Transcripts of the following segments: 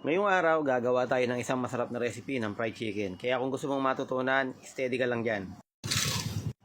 Ngayong araw, gagawa tayo ng isang masarap na recipe ng fried chicken. Kaya kung gusto mong matutunan, steady ka lang dyan.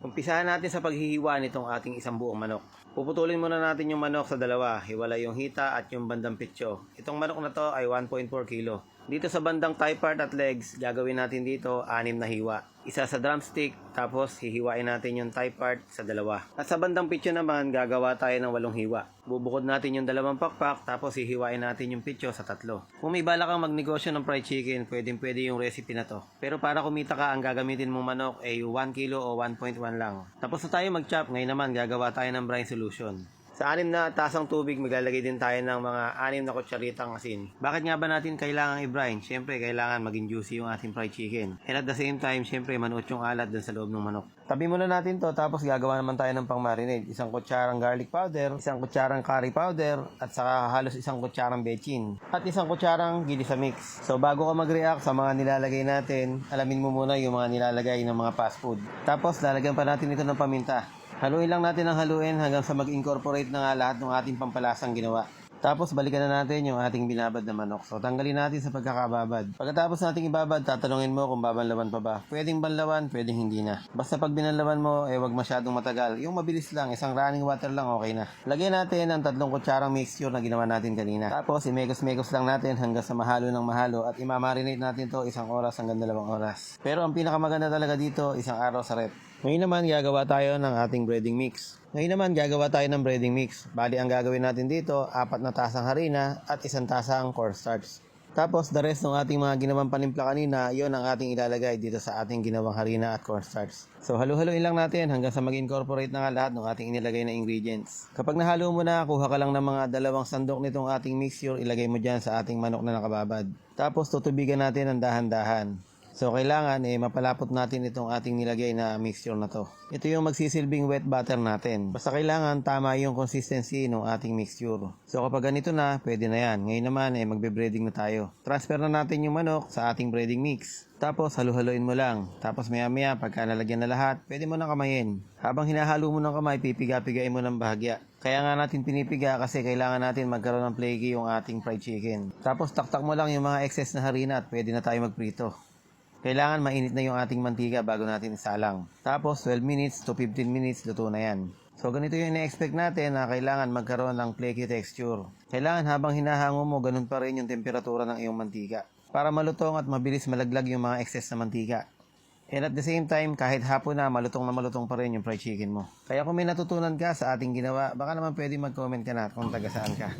Umpisahan natin sa paghihiwa nitong ating isang buong manok. Puputulin muna natin yung manok sa dalawa, hiwalay yung hita at yung bandang pitso. Itong manok na to ay 1.4 kilo. Dito sa bandang thigh part at legs, gagawin natin dito 6 na hiwa. Isa sa drumstick, tapos hihiwain natin yung thigh part sa dalawa. At sa bandang pitso naman, gagawa tayo ng 8 hiwa. Bubukod natin yung 2 pakpak, tapos hihiwain natin yung pitso sa 3. Kung may bala kang magnegosyo ng fried chicken, pwede yung recipe na to. Pero para kumita ka, ang gagamitin mong manok ay 1 kilo o 1.1 lang. Tapos na tayo mag-chop, ngayon naman gagawa tayo ng brine solution. Sa 6 na tasang tubig, maglalagay din tayo ng mga 6 na kutsaritang asin. Bakit nga ba natin kailangan i-brine? Siyempre, kailangan maging juicy yung ating fried chicken. And at the same time, siyempre, manuot yung alat dun sa loob ng manok. Tabi muna natin to, tapos gagawa naman tayo ng pang-marinade. 1 kutsarang garlic powder, 1 kutsarang curry powder, at saka halos 1 kutsarang bechin. At 1 kutsarang gilisa mix. So, bago ka mag-react sa mga nilalagay natin, alamin mo muna yung mga nilalagay ng mga fast food. Tapos, lalagyan pa natin ito ng paminta. Haluin lang natin ang haluin hanggang sa mag-incorporate na nga lahat ng ating pampalasang ginawa. Tapos balikan na natin yung ating binabad na manok. So tanggalin natin sa pagkakababad. Pagkatapos nating ibabad, tatanungin mo kung babanlawan pa ba. Pwedeng banlawan, pwedeng hindi na. Basta pag binanlawan mo, wag masyadong matagal. Yung mabilis lang, isang running water lang, okay na. Lagyan natin ang 3 kutsarang mixture na ginawa natin kanina. Tapos imekos-mekos lang natin hanggang sa mahalo ng mahalo at imamarinate natin to 1 oras hanggang 2 oras. Pero ang pinakamaganda talaga dito, 1 araw sa rep. Ngayon naman gagawa tayo ng ating breading mix. Bali ang gagawin natin dito, 4 na tasang harina at 1 tasang cornstarch. Tapos the rest ng ating mga ginawang panimpla kanina, yon ang ating ilalagay dito sa ating ginawang harina at cornstarch. So halu-haluin lang natin hanggang sa mag-incorporate na nga lahat ng ating inilagay na ingredients. Kapag nahalo mo na, kuha ka lang ng mga 2 sandok nitong ating mixture, ilagay mo dyan sa ating manok na nakababad. Tapos tutubigan natin ng dahan-dahan. So, kailangan mapalapot natin itong ating nilagay na mixture na to. Ito yung magsisilbing wet butter natin. Basta kailangan tama yung consistency ng ating mixture. So, kapag ganito na, pwede na yan. Ngayon naman, magbe-breading na tayo. Transfer na natin yung manok sa ating breading mix. Tapos, halu-haluin mo lang. Tapos, maya-maya, pagka nalagyan na lahat, pwede mo nang kamayin. Habang hinahalo mo ng kamay, pipiga-pigain mo ng bahagya. Kaya nga natin pinipiga kasi kailangan natin magkaroon ng flaky yung ating fried chicken. Tapos, taktak mo lang yung mga excess na harina at pwede na tayo magprito. Kailangan mainit na yung ating mantika bago natin isalang. Tapos 12 minutes to 15 minutes luto na yan. So ganito yung ina-expect natin na kailangan magkaroon ng flaky texture. Kailangan habang hinahango mo, ganun pa rin yung temperatura ng iyong mantika. Para malutong at mabilis malaglag yung mga excess na mantika. And at the same time, kahit hapon na malutong pa rin yung fried chicken mo. Kaya kung may natutunan ka sa ating ginawa, baka naman pwede mag-comment ka na kung taga saan ka.